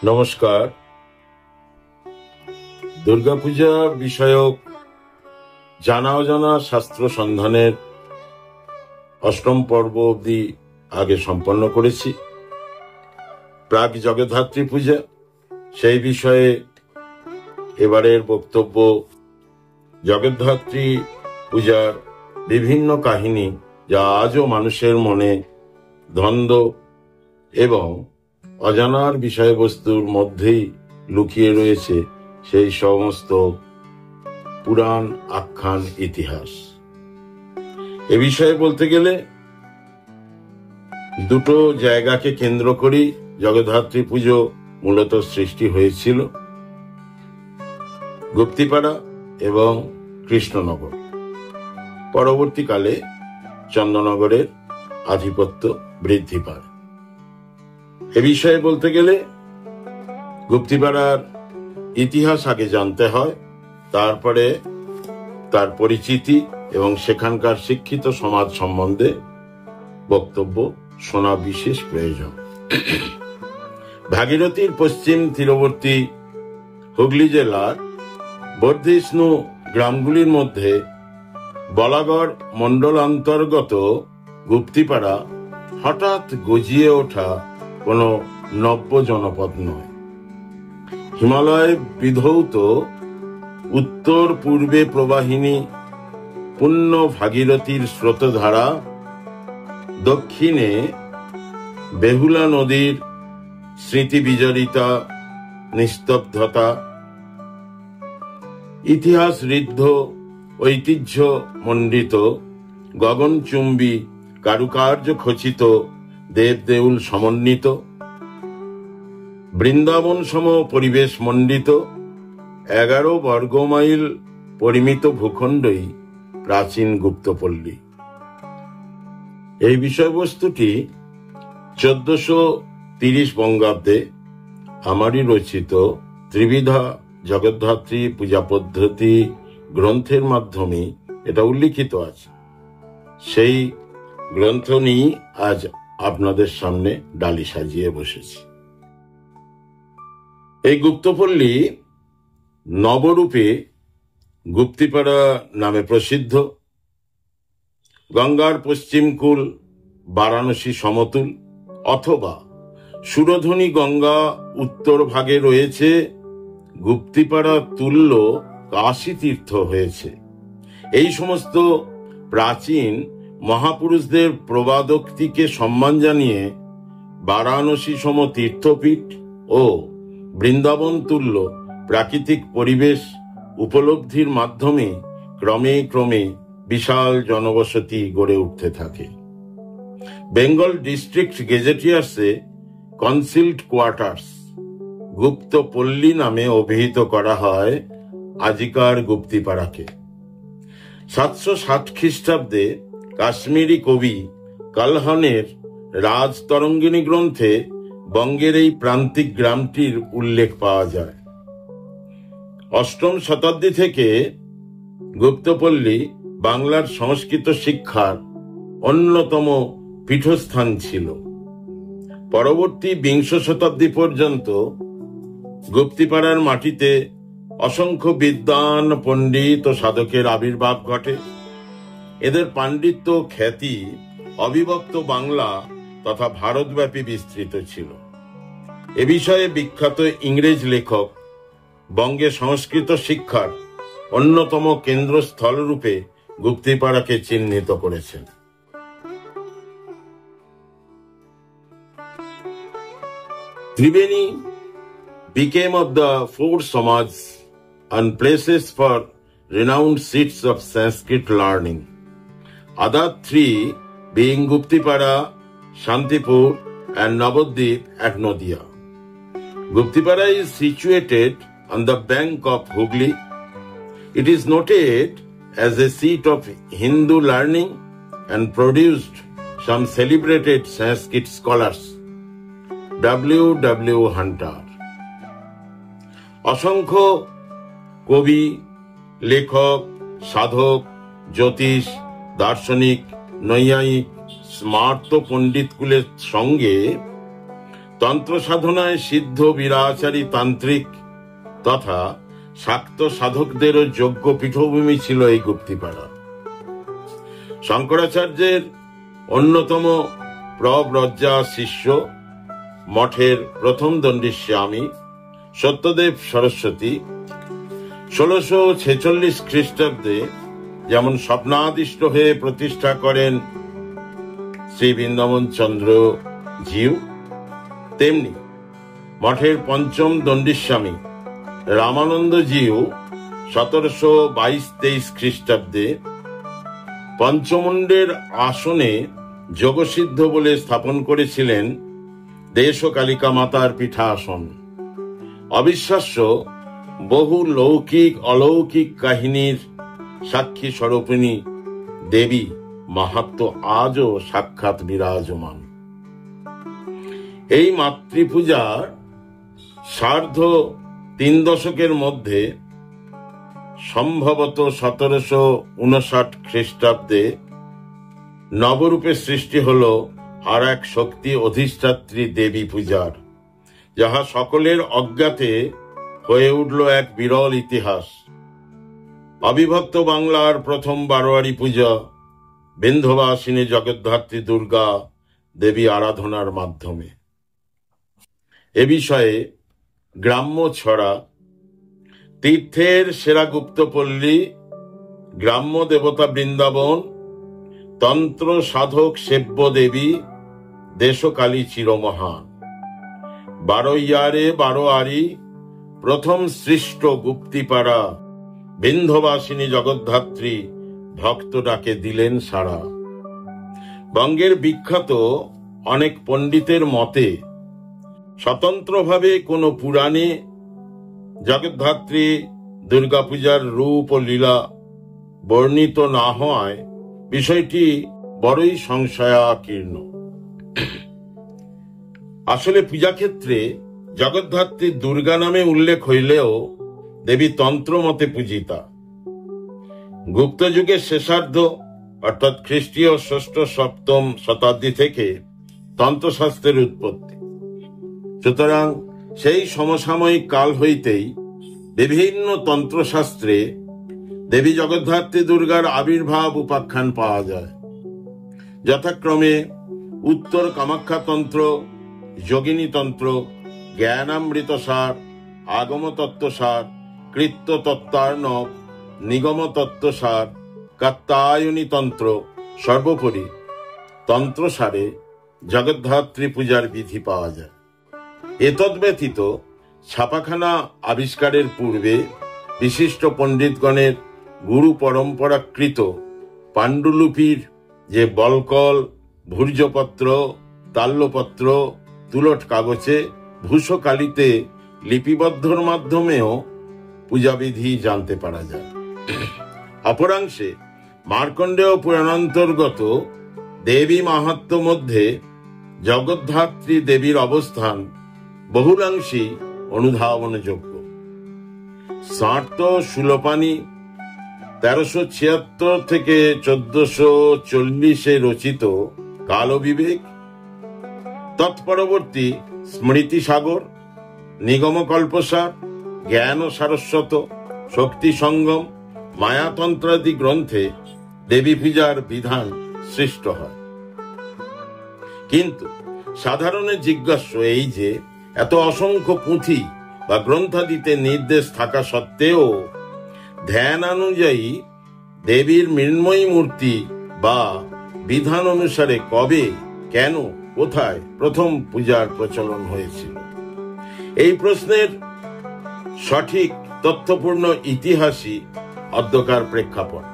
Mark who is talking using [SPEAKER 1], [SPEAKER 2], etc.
[SPEAKER 1] নমস্কার। দুর্গাপূজা বিষয়ক জানা অজানা শাস্ত্র সন্ধানের অষ্টম পর্ব অবধি আগে সম্পন্ন করেছি। প্রাক জগদ্ধাত্রী পূজা, সেই বিষয়ে এবারের বক্তব্য জগদ্ধাত্রী পূজার বিভিন্ন কাহিনী, যা আজও মানুষের মনে দ্বন্দ্ব এবং অজানার বিষয়বস্তুর মধ্যেই লুকিয়ে রয়েছে, সেই সমস্ত পুরাণ, আখ্যান, ইতিহাস। এ বিষয়ে বলতে গেলে দুটো জায়গাকে কেন্দ্র করেই জগদ্ধাত্রী পুজো মূলত সৃষ্টি হয়েছিল, গুপ্তিপাড়া এবং কৃষ্ণনগর। পরবর্তীকালে চন্দননগরের আধিপত্য বৃদ্ধি পায়। এ বিষয়ে বলতে গেলে গুপ্তিপাড়ার ইতিহাস আগে জানতে হয়, তারপরে তার পরিচিতি এবং সেখানকার শিক্ষিত সমাজ সম্বন্ধে বক্তব্য শোনা বিশেষ প্রয়োজন। ভাগীরথীর পশ্চিম তীরবর্তী হুগলি জেলার বর্ধিষ্ণু গ্রামগুলির মধ্যে বলাগড় মণ্ডলান্তর্গত গুপ্তিপাড়া হঠাৎ গজিয়ে ওঠা কোনো নব্য জনপদ নয়। হিমালয় বিধৌত উত্তর পূর্বে প্রবাহিনী পুণ্য ভাগীরথীর স্রোতধারা, দক্ষিণে বেহুলা নদীর স্মৃতি বিজড়িতা নিস্তব্ধতা, ইতিহাস ঋদ্ধ ঐতিহ্য মণ্ডিত গগনচুম্বী কারুকার্য খচিত দেবদেউল সমন্বিত, বৃন্দাবন সম পরিবেশ মণ্ডিত 11 বর্গমাইল পরিমিত ভূখণ্ডই প্রাচীন গুপ্তপল্লী। এই বিষয়বস্তুটি 1430 বঙ্গাব্দে আমারই রচিত ত্রিবিধা জগদ্ধাত্রী পূজা পদ্ধতি গ্রন্থের মাধ্যমে এটা উল্লিখিত আছে। সেই গ্রন্থ নিয়ে আজ আপনাদের সামনে ডালি সাজিয়ে বসেছি। এই গুপ্তপল্লী নবরূপে গুপ্তিপাড়া নামে প্রসিদ্ধ। গঙ্গার পশ্চিম কূল বারাণসী সমতুল, অথবা সুরধনী গঙ্গা উত্তর ভাগে রয়েছে, গুপ্তিপাড়া তুল্য কাশী তীর্থ হয়েছে। এই সমস্ত প্রাচীন মহাপুরুষদের প্রবাদোক্তিকে সম্মান জানিয়ে বারাণসী সম তীর্থপীঠ ও বৃন্দাবন তুল্য প্রাকৃতিক পরিবেশ উপলব্ধির মাধ্যমে ক্রমে ক্রমে বিশাল জনবসতি গড়ে উঠতে থাকে। বেঙ্গল ডিস্ট্রিক্ট গেজেটিয়ার্সে কনসিল্ড কোয়ার্টার্স গুপ্তপল্লী নামে অভিহিত করা হয় আজিকার গুপ্তিপাড়াকে। 760 খ্রিস্টাব্দে কাশ্মীরি কবি কালহনের রাজতরঙ্গিনী গ্রন্থে বঙ্গের এই প্রান্তিক গ্রামটির উল্লেখ পাওয়া যায়। 8ম শতাব্দী থেকে গুপ্তপল্লী বাংলার সংস্কৃত শিক্ষার অন্যতম পীঠস্থান ছিল। পরবর্তী 20 শতাব্দী পর্যন্ত গুপ্তিপাড়ার মাটিতে অসংখ্য বিদ্বান, পণ্ডিত ও সাধকের আবির্ভাব ঘটে। এদের পাণ্ডিত্য খ্যাতি অবিভক্ত বাংলা তথা ভারতব্যাপী বিস্তৃত ছিল। এ বিষয়ে বিখ্যাত ইংরেজ লেখক বঙ্গে সংস্কৃত শিক্ষার অন্যতম কেন্দ্রস্থল রূপে গুপ্তিপাড়াকে চিহ্নিত করেছেন। Triveni became of the four Samaj and places for renowned seats of Sanskrit learning. Other three being Guptipada, Shantipur and Navadvip at Nadia. Guptipada is situated on the bank of Hooghly. It is noted as a seat of Hindu learning and produced some celebrated Sanskrit scholars. W. Hunter. অসংখ্য কবি, লেখক, সাধক, জ্যোতিষ, দার্শনিক, নৈয়ায়িক, স্মার্ত পণ্ডিতকুলের সঙ্গে তন্ত্র সাধনায় সিদ্ধ বীরাচারী তান্ত্রিক তথা শাক্ত সাধকদেরও যোগ্য পীঠভূমি ছিল এই গুপ্তিপাড়া। শঙ্করাচার্যের অন্যতম প্রব্রজা শিষ্য মঠের প্রথম দণ্ডিস্বামী সত্যদেব সরস্বতী 1646 খ্রিস্টাব্দে যেমন স্বপ্নাদিষ্ট হয়ে প্রতিষ্ঠা করেন শ্রী বৃন্দাবন চন্দ্র জিউ, তেমনি মঠের পঞ্চম দণ্ডিস্বামী রামানন্দ জিউ 1722-23 খ্রিস্টাব্দে পঞ্চমুণ্ডের আসনে যোগসিদ্ধ বলে স্থাপন করেছিলেন দেশকালিকা মাতার পীঠাসন। অবিশ্বাস্য বহু লৌকিক অলৌকিক কাহিনীর সাক্ষী স্বরূপিণী দেবী মাহাত্ম্য আজও সাক্ষাৎ বিরাজমান। এই মাতৃপূজার সার্ধ 3 দশকের মধ্যে সম্ভবত 1759 খ্রিস্টাব্দে নবরূপে সৃষ্টি হল আর এক শক্তি অধিষ্ঠাত্রী দেবী পূজার, যাহা সকলের অজ্ঞাতে হয়ে উঠল এক বিরল ইতিহাস। অবিভক্ত বাংলার প্রথম বারোয়ারি পূজা বিন্ধ্যবাসিনী জগদ্ধাত্রী দুর্গা দেবী আরাধনার মাধ্যমে। এ বিষয়ে গ্রাম্য ছড়া তীর্থের সেরা গুপ্তপল্লী, গ্রাম্য দেবতা বৃন্দাবন, তন্ত্র সাধক সেব্য দেবী, দেশকালী চিরমহান, 12 ইয়ারে 12 আরি, প্রথম সৃষ্ট গুপ্তিপাড়া, বিন্ধ্যবাসিনী জগদ্ধাত্রী ভক্ত ডাকে দিলেন সাড়া। বঙ্গের বিখ্যাত অনেক পণ্ডিতের মতে স্বতন্ত্রভাবে কোনো পুরাণে জগদ্ধাত্রী দুর্গাপূজার রূপ ও লীলা বর্ণিত না হওয়ায় বিষয়টি বড়ই সংশয়াকীর্ণ। আসলে পূজাক্ষেত্রে জগদ্ধাত্রী দুর্গা নামে উল্লেখ হইলেও দেবী তন্ত্র মতে পূজিতা। গুপ্ত যুগের শেষার্ধ অর্থাৎ খ্রিস্টীয় 6ষ্ঠ-7ম শতাব্দী থেকে তন্ত্রশাস্ত্রের উৎপত্তি। সুতরাং সেই সমসাময়িক কাল হইতেই বিভিন্ন তন্ত্রশাস্ত্রে দেবী জগদ্ধাত্রী দুর্গার আবির্ভাব উপাখ্যান পাওয়া যায়। যথাক্রমে উত্তর কামাখ্যাতন্ত্র, যোগিনীতন্ত্র, জ্ঞানামৃতসার, আগমতত্ত্বসার, কৃত্যতত্ত্বার্ণব, নিগমতত্ত্বসার, কাত্যায়নী তন্ত্র, সর্বোপরি তন্ত্রসারে জগদ্ধাত্রী পূজার বিধি পাওয়া যায়। এতদ্ব্যতীত ছাপাখানা আবিষ্কারের পূর্বে বিশিষ্ট পণ্ডিতগণের গুরু পরম্পরাকৃত পাণ্ডুলিপির যে বলকল, ভূর্জপত্র, তাল্যপত্র, তুলট কাগজে, ভূষকালিতে লিপিবদ্ধর মাধ্যমেও পূজাবিধি জানতে পারা যায়। অপরাংশে মার্কণ্ডেয় পুরাণান্তর্গত দেবী মাহাত্ম্য মধ্যে জগদ্ধাত্রী দেবীর অবস্থান বহুলাংশী অনুধাবনযোগ্য। সার্ত সুলপানি 1376 থেকে 1440 রচিত কালবিবেক, তৎপরবর্তী স্মৃতি সাগর, নিগমকল্পসার, জ্ঞান সারস্বত, শক্তি সঙ্গম, মায়াতন্ত্রাদি গ্রন্থে দেবী পূজার বিধান সৃষ্ট হয়। কিন্তু সাধারণের জিজ্ঞাস্য এই যে এত অসংখ্য পুঁথি বা গ্রন্থাদিতে নির্দেশ থাকা সত্ত্বেও ধ্যান অনুযায়ী দেবীর মৃন্ময়ী মূর্তি বা বিধান অনুসারে কবে, কেন, কোথায় প্রথম পূজার প্রচলন হয়েছিল? এই প্রশ্নের সঠিক তথ্যপূর্ণ ইতিহাসই অদ্যকার প্রেক্ষাপট।